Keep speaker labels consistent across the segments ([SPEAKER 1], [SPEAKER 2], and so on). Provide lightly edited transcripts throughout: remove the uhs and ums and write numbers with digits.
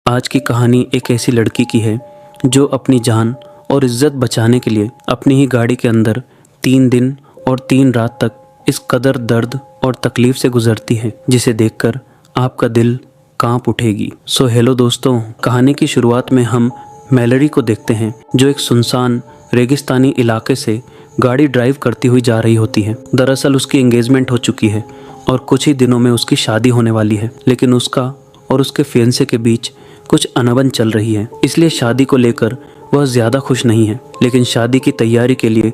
[SPEAKER 1] आज की कहानी एक ऐसी लड़की की है जो अपनी जान और इज्जत बचाने के लिए अपनी ही गाड़ी के अंदर 3 दिन और 3 रात तक इस कदर दर्द और तकलीफ से गुजरती है जिसे देखकर आपका दिल कांप उठेगी। सो हेलो दोस्तों, कहानी की शुरुआत में हम मैलरी को देखते हैं जो एक सुनसान रेगिस्तानी इलाके से गाड़ी ड्राइव करती हुई जा रही होती है। दरअसल उसकी एंगेजमेंट हो चुकी है और कुछ ही दिनों में उसकी शादी होने वाली है, लेकिन उसका और उसके फियांसे के बीच कुछ अनबन चल रही है, इसलिए शादी को लेकर वह ज़्यादा खुश नहीं है। लेकिन शादी की तैयारी के लिए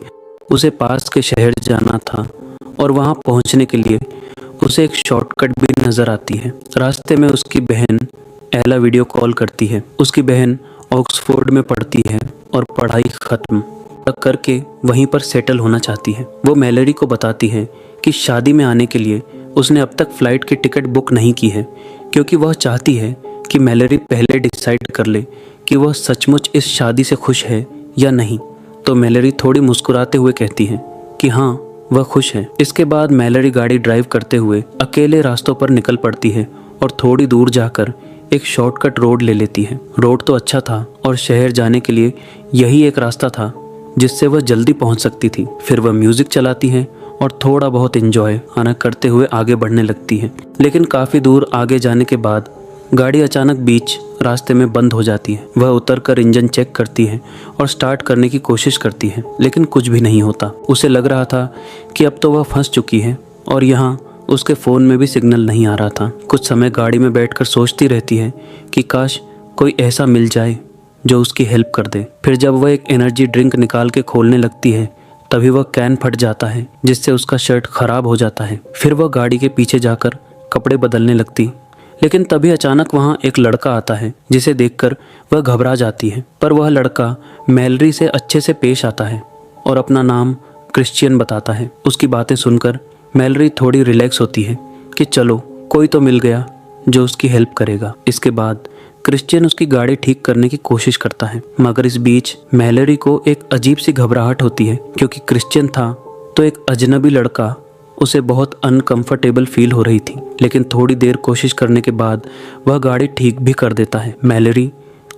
[SPEAKER 1] उसे पास के शहर जाना था और वहां पहुंचने के लिए उसे एक शॉर्टकट भी नज़र आती है। रास्ते में उसकी बहन एला वीडियो कॉल करती है। उसकी बहन ऑक्सफोर्ड में पढ़ती है और पढ़ाई ख़त्म करके वहीं पर सेटल होना चाहती है। वो मैलरी को बताती है कि शादी में आने के लिए उसने अब तक फ़्लाइट की टिकट बुक नहीं की है, क्योंकि वह चाहती है कि मैलरी पहले डिसाइड कर ले कि वह सचमुच इस शादी से खुश है या नहीं। तो मैलरी थोड़ी मुस्कुराते हुए कहती है कि हाँ, वह खुश है। इसके बाद मैलरी गाड़ी ड्राइव करते हुए अकेले रास्तों पर निकल पड़ती है और थोड़ी दूर जाकर एक शॉर्टकट रोड ले लेती है। रोड तो अच्छा था और शहर जाने के लिए यही एक रास्ता था जिससे वह जल्दी पहुंच सकती थी। फिर वह म्यूजिक चलाती है और थोड़ा बहुत एंजॉय आना करते हुए आगे बढ़ने लगती है। लेकिन काफ़ी दूर आगे जाने के बाद गाड़ी अचानक बीच रास्ते में बंद हो जाती है। वह उतरकर इंजन चेक करती है और स्टार्ट करने की कोशिश करती है, लेकिन कुछ भी नहीं होता। उसे लग रहा था कि अब तो वह फंस चुकी है और यहाँ उसके फ़ोन में भी सिग्नल नहीं आ रहा था। कुछ समय गाड़ी में बैठकर सोचती रहती है कि काश कोई ऐसा मिल जाए जो उसकी हेल्प कर दे। फिर जब वह एक एनर्जी ड्रिंक निकाल के खोलने लगती है तभी वह कैन फट जाता है, जिससे उसका शर्ट खराब हो जाता है। फिर वह गाड़ी के पीछे जाकर कपड़े बदलने लगती, लेकिन तभी अचानक वहाँ एक लड़का आता है जिसे देखकर वह घबरा जाती है। पर वह लड़का मैलरी से अच्छे से पेश आता है और अपना नाम क्रिश्चियन बताता है। उसकी बातें सुनकर मैलरी थोड़ी रिलैक्स होती है कि चलो कोई तो मिल गया जो उसकी हेल्प करेगा। इसके बाद क्रिश्चियन उसकी गाड़ी ठीक करने की कोशिश करता है, मगर इस बीच मैलरी को एक अजीब सी घबराहट होती है, क्योंकि क्रिश्चियन था तो एक अजनबी लड़का उसे बहुत अनकंफर्टेबल फील हो रही थी। लेकिन थोड़ी देर कोशिश करने के बाद वह गाड़ी ठीक भी कर देता है। मैलरी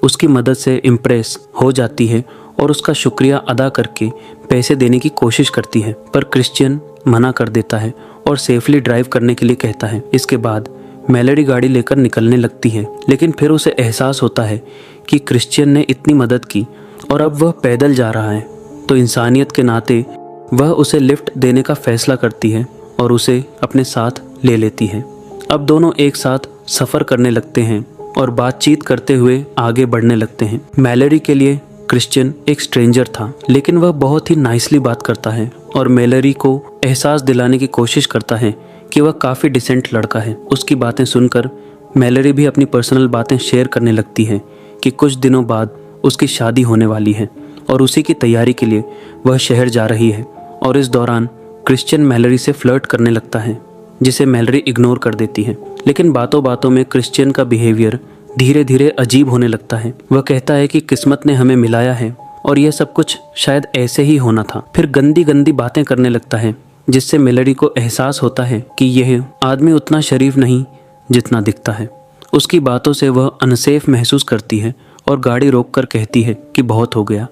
[SPEAKER 1] उसकी मदद से इम्प्रेस हो जाती है और उसका शुक्रिया अदा करके पैसे देने की कोशिश करती है, पर क्रिश्चियन मना कर देता है और सेफली ड्राइव करने के लिए कहता है। इसके बाद मैलरी गाड़ी लेकर निकलने लगती है, लेकिन फिर उसे एहसास होता है कि क्रिश्चियन ने इतनी मदद की और अब वह पैदल जा रहा है, तो इंसानियत के नाते वह उसे लिफ्ट देने का फैसला करती है और उसे अपने साथ ले लेती है। अब दोनों एक साथ सफ़र करने लगते हैं और बातचीत करते हुए आगे बढ़ने लगते हैं। मैलरी के लिए क्रिश्चियन एक स्ट्रेंजर था, लेकिन वह बहुत ही नाइसली बात करता है और मैलरी को एहसास दिलाने की कोशिश करता है कि वह काफ़ी डिसेंट लड़का है। उसकी बातें सुनकर मैलरी भी अपनी पर्सनल बातें शेयर करने लगती है कि कुछ दिनों बाद उसकी शादी होने वाली है और उसी की तैयारी के लिए वह शहर जा रही है। और इस दौरान क्रिश्चियन मैलरी से फ्लर्ट करने लगता है, जिसे मैलरी इग्नोर कर देती है। लेकिन बातों बातों में क्रिश्चियन का बिहेवियर धीरे धीरे अजीब होने लगता है। वह कहता है कि किस्मत ने हमें मिलाया है और यह सब कुछ शायद ऐसे ही होना था। फिर गंदी गंदी बातें करने लगता है, जिससे मैलरी को एहसास होता है कि यह आदमी उतना शरीफ नहीं जितना दिखता है। उसकी बातों से वह अनसेफ महसूस करती है और गाड़ी रोककर कहती है कि बहुत हो गया,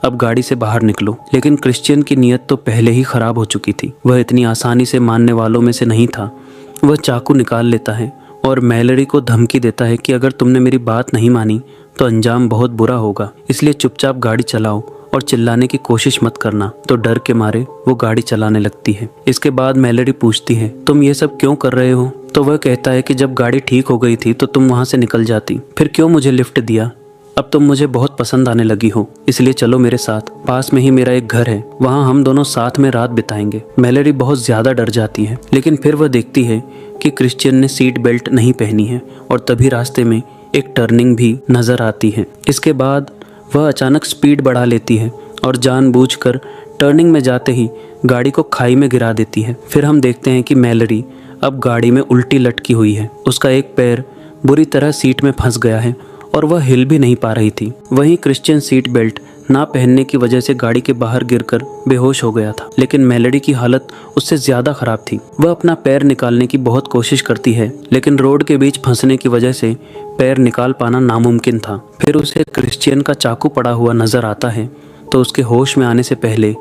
[SPEAKER 1] अब गाड़ी से बाहर निकलो। लेकिन क्रिश्चियन की नीयत तो पहले ही खराब हो चुकी थी। वह इतनी आसानी से मानने वालों में से नहीं था। वह चाकू निकाल लेता है और मैलरी को धमकी देता है कि अगर तुमने मेरी बात नहीं मानी तो अंजाम बहुत बुरा होगा, इसलिए चुपचाप गाड़ी चलाओ और चिल्लाने की कोशिश मत करना। तो डर के मारे वो गाड़ी चलाने लगती है। इसके बाद मैलरी पूछती है, तुम ये सब क्यों कर रहे हो? तो वह कहता है कि जब गाड़ी ठीक हो गई थी तो तुम वहाँ से निकल जाती, फिर क्यों मुझे लिफ्ट दिया? अब तुम मुझे बहुत पसंद आने लगी हो, इसलिए चलो मेरे साथ। पास में ही मेरा एक घर है, वहाँ हम दोनों साथ में रात बिताएंगे। मैलरी बहुत ज़्यादा डर जाती है, लेकिन फिर वह देखती है कि क्रिश्चियन ने सीट बेल्ट नहीं पहनी है और तभी रास्ते में एक टर्निंग भी नज़र आती है। इसके बाद वह अचानक स्पीड बढ़ा लेती है और जानबूझकर टर्निंग में जाते ही गाड़ी को खाई में गिरा देती है। फिर हम देखते हैं कि मैलरी अब गाड़ी में उल्टी लटकी हुई है। उसका एक पैर बुरी तरह सीट में फंस गया है और वह हिल भी नहीं पा रही थी। वहीं क्रिश्चियन सीट बेल्ट ना पहनने की वजह से गाड़ी के बाहर गिरकर बेहोश हो गया था। लेकिन मेलोडी की हालत उससे ज्यादा खराब थी। वह अपना पैर निकालने की बहुत कोशिश करती है, लेकिन रोड के बीच फंसने की वजह से पैर निकाल पाना नामुमकिन था। फिर उसे क्रिश्चियन का चाकू पड़ा हुआ नजर आता है, तो उसके होश में आने से पहले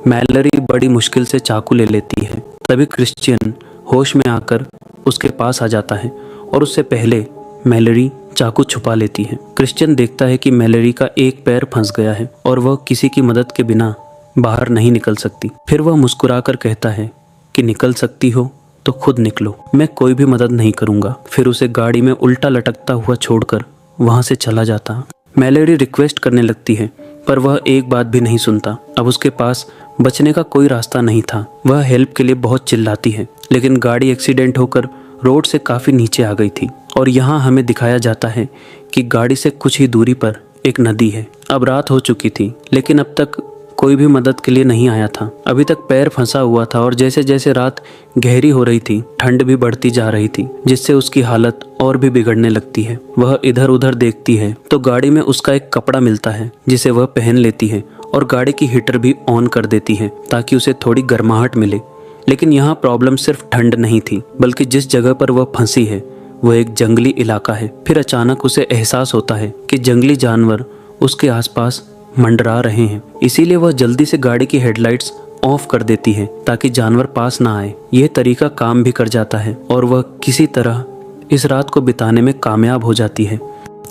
[SPEAKER 1] मेलोडी बड़ी मुश्किल से चाकू ले लेती है। तभी क्रिश्चियन होश में आकर उसके पास आ जाता है और उससे पहले मेलोडी चाकू छुपा लेती है। क्रिश्चियन देखता है कि मेलोडी का एक पैर फंस गया है और वह किसी की मदद के बिना बाहर नहीं निकल सकती। फिर वह मुस्कुराकर कहता है कि निकल सकती हो तो खुद निकलो, मैं कोई भी मदद नहीं करूंगा। फिर उसे गाड़ी में उल्टा लटकता हुआ छोड़कर वहां से चला जाता। मेलोडी रिक्वेस्ट करने लगती है, पर वह एक बात भी नहीं सुनता। अब उसके पास बचने का कोई रास्ता नहीं था। वह हेल्प के लिए बहुत चिल्लाती है, लेकिन गाड़ी एक्सीडेंट होकर रोड से काफी नीचे आ गई थी। और यहाँ हमें दिखाया जाता है कि गाड़ी से कुछ ही दूरी पर एक नदी है। अब रात हो चुकी थी, लेकिन अब तक कोई भी मदद के लिए नहीं आया था। अभी तक पैर फंसा हुआ था और जैसे जैसे रात गहरी हो रही थी, ठंड भी बढ़ती जा रही थी, जिससे उसकी हालत और भी बिगड़ने लगती है। वह इधर उधर देखती है तो गाड़ी में उसका एक कपड़ा मिलता है, जिसे वह पहन लेती है और गाड़ी की हीटर भी ऑन कर देती है ताकि उसे थोड़ी गर्माहट मिले। लेकिन यहाँ प्रॉब्लम सिर्फ ठंड नहीं थी, बल्कि जिस जगह पर वह फंसी है वह एक जंगली इलाका है। फिर अचानक उसे एहसास होता है कि जंगली जानवर उसके आसपास मंडरा रहे हैं। इसीलिए वह जल्दी से गाड़ी की हेडलाइट्स ऑफ कर देती है ताकि जानवर पास ना आए। यह तरीका काम भी कर जाता है और वह किसी तरह इस रात को बिताने में कामयाब हो जाती है।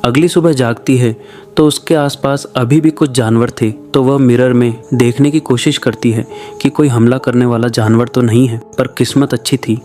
[SPEAKER 1] अगली सुबह जागती है तो उसके आसपास अभी भी कुछ जानवर थे। तो वह मिरर में देखने की कोशिश करती है कि कोई हमला करने वाला जानवर तो नहीं है, पर किस्मत अच्छी थी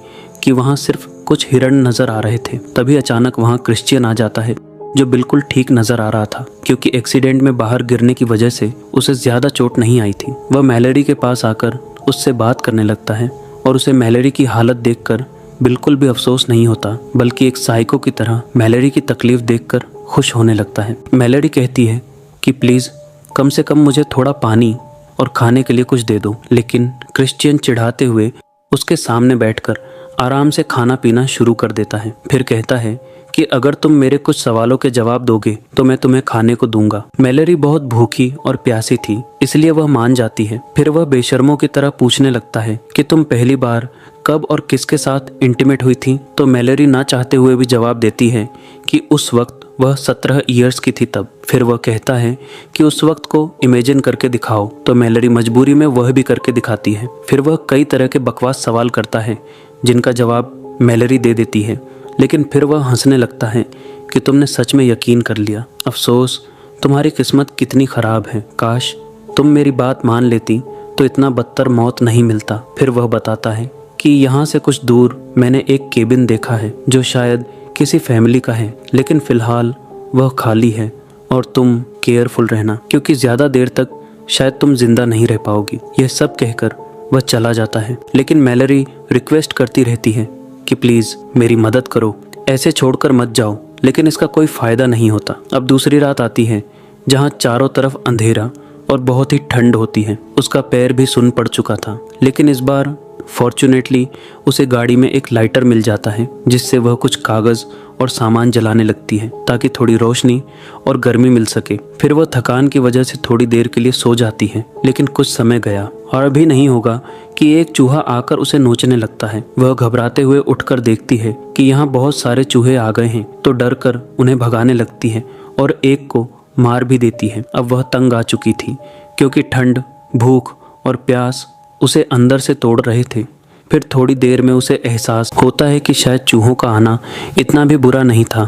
[SPEAKER 1] कि वहाँ सिर्फ कुछ हिरण नजर आ रहे थे। तभी अचानक वहाँ क्रिश्चियन आ जाता है, जो बिल्कुल ठीक नजर आ रहा था, क्योंकि एक्सीडेंट में बाहर गिरने की वजह से उसे ज्यादा चोट नहीं आई थी। वह मेलोडी के पास आकर उससे बात करने लगता है और उसे मेलोडी की हालत देखकर बिल्कुल भी अफसोस नहीं होता, बल्कि एक साइको की तरह मेलोडी की तकलीफ देखकर खुश होने लगता है। मेलोडी कहती है कि प्लीज कम से कम मुझे थोड़ा पानी और खाने के लिए कुछ दे दो। लेकिन क्रिश्चियन चिढ़ाते हुए उसके सामने बैठकर आराम से खाना पीना शुरू कर देता है। फिर कहता है कि अगर तुम मेरे कुछ सवालों के जवाब दोगे तो मैं तुम्हें खाने को दूंगा। मेलोडी बहुत भूखी और प्यासी थी, इसलिए वह मान जाती है। फिर वह बेशर्मों की तरह पूछने लगता है कि तुम पहली बार कब और किसके साथ इंटीमेट हुई थी। तो मेलोडी ना चाहते हुए भी जवाब देती है कि उस वक्त वह 17 ईयर्स की थी तब। फिर वह कहता है कि उस वक्त को इमेजिन करके दिखाओ। तो मेलोडी मजबूरी में वह भी करके दिखाती है। फिर वह कई तरह के बकवास सवाल करता है, जिनका जवाब मेलोडी दे देती है। लेकिन फिर वह हंसने लगता है कि तुमने सच में यकीन कर लिया। अफसोस, तुम्हारी किस्मत कितनी खराब है। काश तुम मेरी बात मान लेती तो इतना बदतर मौत नहीं मिलता। फिर वह बताता है कि यहाँ से कुछ दूर मैंने एक केबिन देखा है जो शायद किसी फैमिली का है, लेकिन फिलहाल वह खाली है और तुम केयरफुल रहना, क्योंकि ज़्यादा देर तक शायद तुम जिंदा नहीं रह पाओगी। यह सब कहकर वह चला जाता है। लेकिन मेलोडी रिक्वेस्ट करती रहती है कि प्लीज़ मेरी मदद करो, ऐसे छोड़कर मत जाओ। लेकिन इसका कोई फ़ायदा नहीं होता। अब दूसरी रात आती है जहाँ चारों तरफ अंधेरा और बहुत ही ठंड होती है। उसका पैर भी सुन पड़ चुका था, लेकिन इस बार फॉर्चुनेटली उसे गाड़ी में एक लाइटर मिल जाता है, जिससे वह कुछ कागज़ और सामान जलाने लगती है ताकि थोड़ी रोशनी और गर्मी मिल सके। फिर वह थकान की वजह से थोड़ी देर के लिए सो जाती है। लेकिन कुछ समय गया और अभी नहीं होगा कि एक चूहा आकर उसे नोचने लगता है। वह घबराते हुए उठकर देखती है कि यहाँ बहुत सारे चूहे आ गए हैं, तो डर कर उन्हें भगाने लगती है और एक को मार भी देती है। अब वह तंग आ चुकी थी, क्योंकि ठंड, भूख और प्यास उसे अंदर से तोड़ रहे थे। फिर थोड़ी देर में उसे एहसास होता है कि शायद चूहों का आना इतना भी बुरा नहीं था,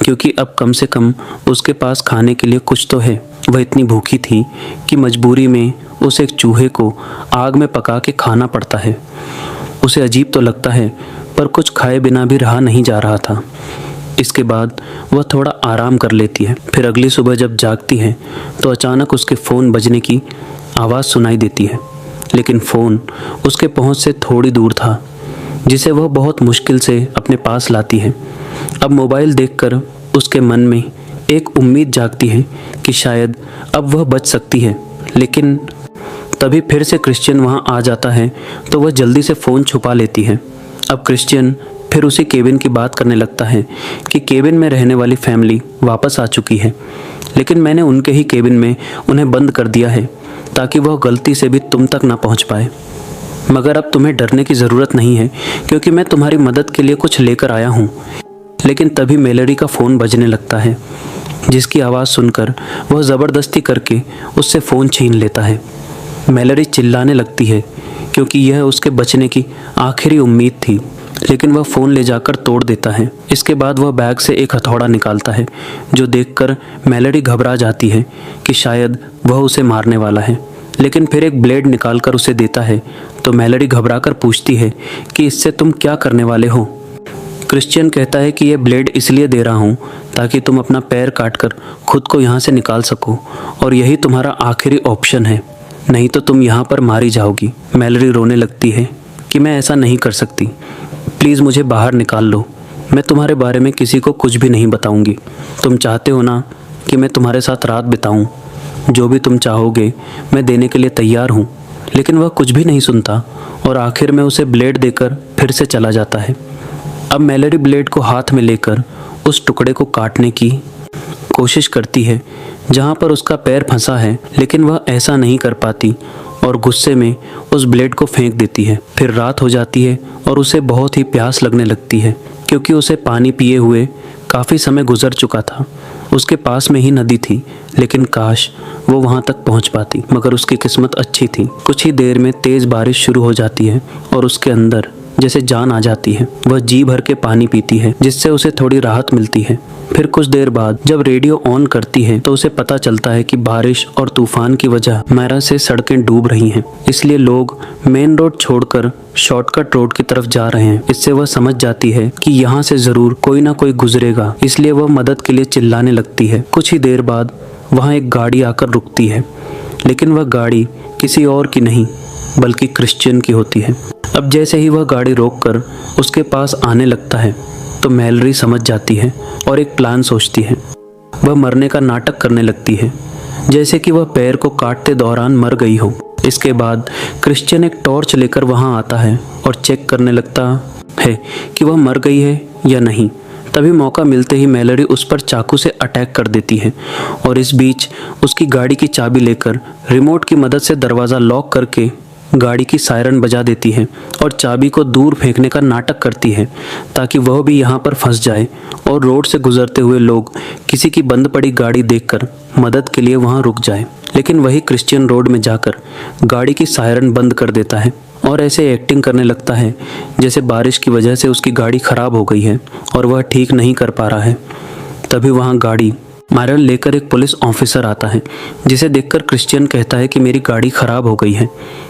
[SPEAKER 1] क्योंकि अब कम से कम उसके पास खाने के लिए कुछ तो है। वह इतनी भूखी थी कि मजबूरी में उसे एक चूहे को आग में पका के खाना पड़ता है। उसे अजीब तो लगता है, पर कुछ खाए बिना भी रहा नहीं जा रहा था। इसके बाद वह थोड़ा आराम कर लेती है। फिर अगली सुबह जब जागती है तो अचानक उसके फ़ोन बजने की आवाज़ सुनाई देती है, लेकिन फ़ोन उसके पहुंच से थोड़ी दूर था, जिसे वह बहुत मुश्किल से अपने पास लाती है। अब मोबाइल देखकर उसके मन में एक उम्मीद जागती है कि शायद अब वह बच सकती है। लेकिन तभी फिर से क्रिश्चियन वहां आ जाता है, तो वह जल्दी से फ़ोन छुपा लेती है। अब क्रिश्चियन फिर उसी केबिन की बात करने लगता है कि केबिन में रहने वाली फैमिली वापस आ चुकी है, लेकिन मैंने उनके ही केबिन में उन्हें बंद कर दिया है ताकि वह गलती से भी तुम तक ना पहुंच पाए। मगर अब तुम्हें डरने की ज़रूरत नहीं है क्योंकि मैं तुम्हारी मदद के लिए कुछ लेकर आया हूँ। लेकिन तभी मैलोरी का फ़ोन बजने लगता है, जिसकी आवाज़ सुनकर वह ज़बरदस्ती करके उससे फ़ोन छीन लेता है। मैलोरी चिल्लाने लगती है क्योंकि यह उसके बचने की आखिरी उम्मीद थी, लेकिन वह फ़ोन ले जाकर तोड़ देता है। इसके बाद वह बैग से एक हथौड़ा निकालता है, जो देखकर मैलोरी घबरा जाती है कि शायद वह उसे मारने वाला है। लेकिन फिर एक ब्लेड निकालकर उसे देता है तो मैलोरी घबराकर पूछती है कि इससे तुम क्या करने वाले हो। क्रिश्चियन कहता है कि यह ब्लेड इसलिए दे रहा हूँ ताकि तुम अपना पैर काटकर खुद को यहाँ से निकाल सको, और यही तुम्हारा आखिरी ऑप्शन है, नहीं तो तुम यहाँ पर मारी जाओगी। मैलोरी रोने लगती है कि मैं ऐसा नहीं कर सकती, प्लीज़ मुझे बाहर निकाल लो, मैं तुम्हारे बारे में किसी को कुछ भी नहीं बताऊंगी। तुम चाहते हो ना कि मैं तुम्हारे साथ रात बिताऊं, जो भी तुम चाहोगे मैं देने के लिए तैयार हूँ। लेकिन वह कुछ भी नहीं सुनता और आखिर में उसे ब्लेड देकर फिर से चला जाता है। अब मैलोरी ब्लेड को हाथ में लेकर उस टुकड़े को काटने की कोशिश करती है जहाँ पर उसका पैर फंसा है, लेकिन वह ऐसा नहीं कर पाती और गुस्से में उस ब्लेड को फेंक देती है। फिर रात हो जाती है और उसे बहुत ही प्यास लगने लगती है क्योंकि उसे पानी पिए हुए काफ़ी समय गुजर चुका था। उसके पास में ही नदी थी, लेकिन काश वो वहाँ तक पहुँच पाती, मगर उसकी किस्मत अच्छी थी। कुछ ही देर में तेज़ बारिश शुरू हो जाती है और उसके अंदर जैसे जान आ जाती है। वह जी भर के पानी पीती है, जिससे उसे थोड़ी राहत मिलती है। फिर कुछ देर बाद जब रेडियो ऑन करती है तो उसे पता चलता है कि बारिश और तूफान की वजह मैरा से सड़कें डूब रही हैं, इसलिए लोग मेन रोड छोड़कर शॉर्टकट रोड की तरफ जा रहे हैं। इससे वह समझ जाती है कि यहाँ से जरूर कोई ना कोई गुजरेगा, इसलिए वह मदद के लिए चिल्लाने लगती है। कुछ ही देर बाद वहाँ एक गाड़ी आकर रुकती है, लेकिन वह गाड़ी किसी और की नहीं बल्कि क्रिश्चियन की होती है। अब जैसे ही वह गाड़ी रोककर उसके पास आने लगता है तो मैलोरी समझ जाती है और एक प्लान सोचती है। वह मरने का नाटक करने लगती है, जैसे कि वह पैर को काटते दौरान मर गई हो। इसके बाद क्रिश्चियन एक टॉर्च लेकर वहां आता है और चेक करने लगता है कि वह मर गई है या नहीं। तभी मौका मिलते ही मैलोरी उस पर चाकू से अटैक कर देती है और इस बीच उसकी गाड़ी की चाबी लेकर रिमोट की मदद से दरवाज़ा लॉक करके गाड़ी की सायरन बजा देती है और चाबी को दूर फेंकने का नाटक करती है ताकि वह भी यहाँ पर फंस जाए और रोड से गुजरते हुए लोग किसी की बंद पड़ी गाड़ी देखकर मदद के लिए वहाँ रुक जाए। लेकिन वही क्रिश्चियन रोड में जाकर गाड़ी की सायरन बंद कर देता है और ऐसे एक्टिंग करने लगता है जैसे बारिश की वजह से उसकी गाड़ी खराब हो गई है और वह ठीक नहीं कर पा रहा है। तभी वहाँ गाड़ी मायरल लेकर एक पुलिस ऑफिसर आता है, जिसे देखकर क्रिश्चियन कहता है कि मेरी गाड़ी खराब हो गई है,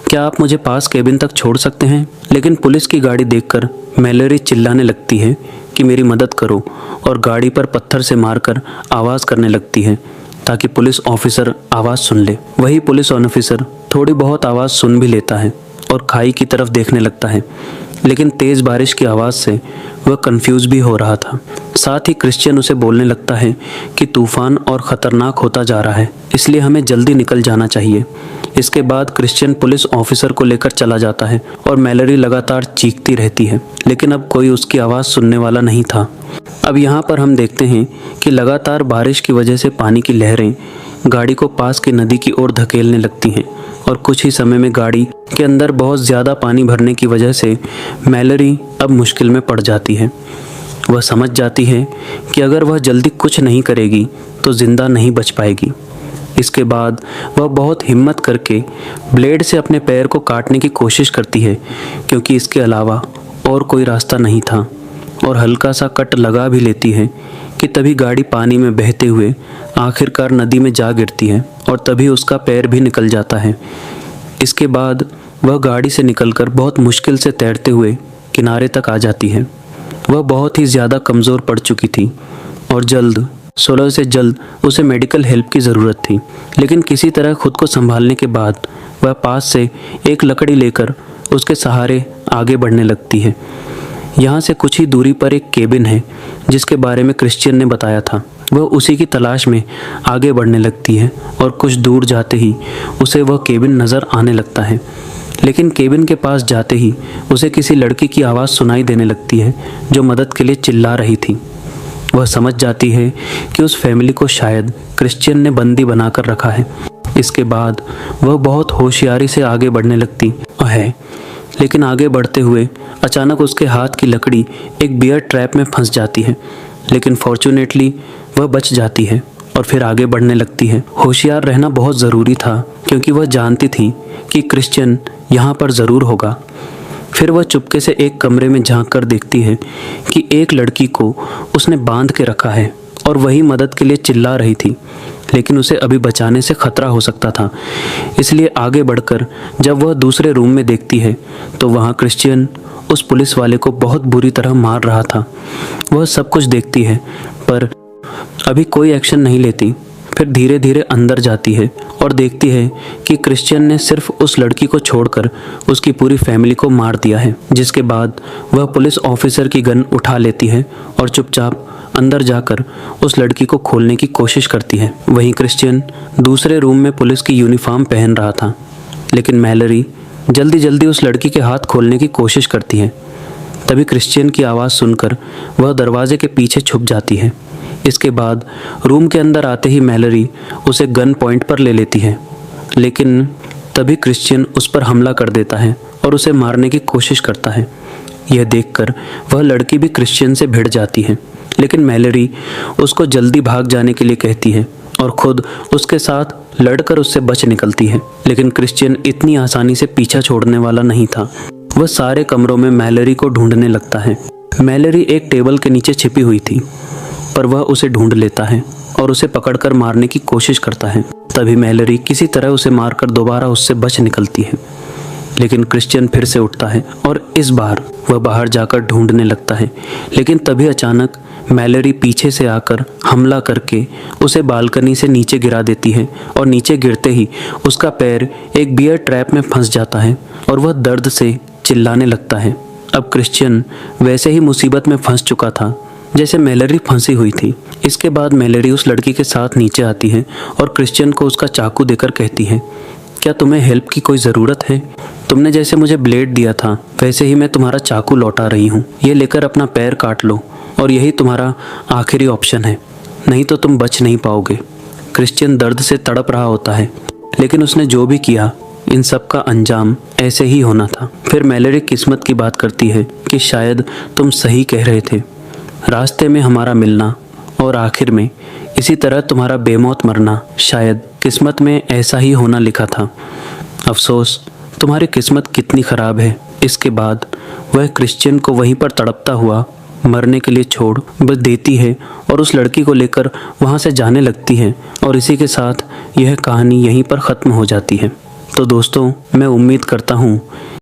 [SPEAKER 1] क्या आप मुझे पास केबिन तक छोड़ सकते हैं। लेकिन पुलिस की गाड़ी देखकर मैलोरी चिल्लाने लगती है कि मेरी मदद करो और गाड़ी पर पत्थर से मारकर आवाज़ करने लगती है ताकि पुलिस ऑफिसर आवाज़ सुन ले। वही पुलिस ऑफिसर थोड़ी बहुत आवाज़ सुन भी लेता है और खाई की तरफ देखने लगता है, लेकिन तेज़ बारिश की आवाज़ से वह कंफ्यूज भी हो रहा था। साथ ही क्रिश्चियन उसे बोलने लगता है कि तूफान और ख़तरनाक होता जा रहा है, इसलिए हमें जल्दी निकल जाना चाहिए। इसके बाद क्रिश्चियन पुलिस ऑफिसर को लेकर चला जाता है और मैलोरी लगातार चीखती रहती है, लेकिन अब कोई उसकी आवाज़ सुनने वाला नहीं था। अब यहाँ पर हम देखते हैं कि लगातार बारिश की वजह से पानी की लहरें गाड़ी को पास की नदी की ओर धकेलने लगती हैं और कुछ ही समय में गाड़ी के अंदर बहुत ज़्यादा पानी भरने की वजह से मैलोरी अब मुश्किल में पड़ जाती है। वह समझ जाती है कि अगर वह जल्दी कुछ नहीं करेगी तो ज़िंदा नहीं बच पाएगी। इसके बाद वह बहुत हिम्मत करके ब्लेड से अपने पैर को काटने की कोशिश करती है, क्योंकि इसके अलावा और कोई रास्ता नहीं था, और हल्का सा कट लगा भी लेती है कि तभी गाड़ी पानी में बहते हुए आखिरकार नदी में जा गिरती है और तभी उसका पैर भी निकल जाता है। इसके बाद वह गाड़ी से निकलकर बहुत मुश्किल से तैरते हुए किनारे तक आ जाती है। वह बहुत ही ज़्यादा कमज़ोर पड़ चुकी थी और जल्द से जल्द उसे मेडिकल हेल्प की ज़रूरत थी, लेकिन किसी तरह खुद को संभालने के बाद वह पास से एक लकड़ी लेकर उसके सहारे आगे बढ़ने लगती है। यहाँ से कुछ ही दूरी पर एक केबिन है जिसके बारे में क्रिश्चियन ने बताया था। वह उसी की तलाश में आगे बढ़ने लगती है और कुछ दूर जाते ही उसे वह केबिन नज़र आने लगता है। लेकिन केबिन के पास जाते ही उसे किसी लड़की की आवाज़ सुनाई देने लगती है जो मदद के लिए चिल्ला रही थी। वह समझ जाती है कि उस फैमिली को शायद क्रिश्चियन ने बंदी बनाकर रखा है। इसके बाद वह बहुत होशियारी से आगे बढ़ने लगती है, लेकिन आगे बढ़ते हुए अचानक उसके हाथ की लकड़ी एक बियर ट्रैप में फंस जाती है, लेकिन फॉर्चुनेटली वह बच जाती है और फिर आगे बढ़ने लगती है। होशियार रहना बहुत ज़रूरी था क्योंकि वह जानती थी कि क्रिश्चियन यहाँ पर ज़रूर होगा। फिर वह चुपके से एक कमरे में झांक कर देखती है कि एक लड़की को उसने बांध के रखा है और वही मदद के लिए चिल्ला रही थी, लेकिन उसे अभी बचाने से खतरा हो सकता था। इसलिए आगे बढ़कर जब वह दूसरे रूम में देखती है तो वहाँ क्रिश्चियन उस पुलिस वाले को बहुत बुरी तरह मार रहा था। वह सब कुछ देखती है पर अभी कोई एक्शन नहीं लेती। फिर धीरे धीरे अंदर जाती है और देखती है कि क्रिश्चियन ने सिर्फ उस लड़की को छोड़कर उसकी पूरी फैमिली को मार दिया है। जिसके बाद वह पुलिस ऑफिसर की गन उठा लेती है और चुपचाप अंदर जाकर उस लड़की को खोलने की कोशिश करती है। वहीं क्रिश्चियन दूसरे रूम में पुलिस की यूनिफॉर्म पहन रहा था, लेकिन मैलरी जल्दी जल्दी उस लड़की के हाथ खोलने की कोशिश करती है। तभी क्रिश्चियन की आवाज़ सुनकर वह दरवाजे के पीछे छुप जाती है। इसके बाद रूम के अंदर आते ही मैलरी उसे गन पॉइंट पर ले लेती है, लेकिन तभी क्रिश्चियन उस पर हमला कर देता है और उसे मारने की कोशिश करता है। यह देखकर वह लड़की भी क्रिश्चियन से भिड़ जाती है, लेकिन मैलरी उसको जल्दी भाग जाने के लिए कहती है और खुद उसके साथ लड़कर उससे बच निकलती है। लेकिन क्रिश्चियन इतनी आसानी से पीछा छोड़ने वाला नहीं था। वह सारे कमरों में मैलरी को ढूंढने लगता है। मैलरी एक टेबल के नीचे छिपी हुई थी, पर वह उसे ढूंढ लेता है और उसे पकड़कर मारने की कोशिश करता है। तभी मैलरी किसी तरह उसे मारकर दोबारा उससे बच निकलती है, लेकिन क्रिश्चियन फिर से उठता है और इस बार वह बाहर जाकर ढूंढने लगता है। लेकिन तभी अचानक मैलरी पीछे से आकर हमला करके उसे बालकनी से नीचे गिरा देती है और नीचे गिरते ही उसका पैर एक बियर ट्रैप में फंस जाता है और वह दर्द से चिल्लाने लगता है। अब क्रिश्चियन वैसे ही मुसीबत में फंस चुका था जैसे मैलरी फंसी हुई थी। इसके बाद मैलरी उस लड़की के साथ नीचे आती है और क्रिश्चियन को उसका चाकू देकर कहती है, क्या तुम्हें हेल्प की कोई ज़रूरत है? तुमने जैसे मुझे ब्लेड दिया था वैसे ही मैं तुम्हारा चाकू लौटा रही हूँ। ये लेकर अपना पैर काट लो और यही तुम्हारा आखिरी ऑप्शन है, नहीं तो तुम बच नहीं पाओगे। क्रिश्चियन दर्द से तड़प रहा होता है, लेकिन उसने जो भी किया इन सब का अंजाम ऐसे ही होना था। फिर मैलरी किस्मत की बात करती है कि शायद तुम सही कह रहे थे, रास्ते में हमारा मिलना और आखिर में इसी तरह तुम्हारा बेमौत मरना शायद किस्मत में ऐसा ही होना लिखा था। अफसोस तुम्हारी किस्मत कितनी ख़राब है। इसके बाद वह क्रिश्चियन को वहीं पर तड़पता हुआ मरने के लिए छोड़ बस देती है और उस लड़की को लेकर वहाँ से जाने लगती है और इसी के साथ यह कहानी यहीं पर ख़त्म हो जाती है। तो दोस्तों, मैं उम्मीद करता हूँ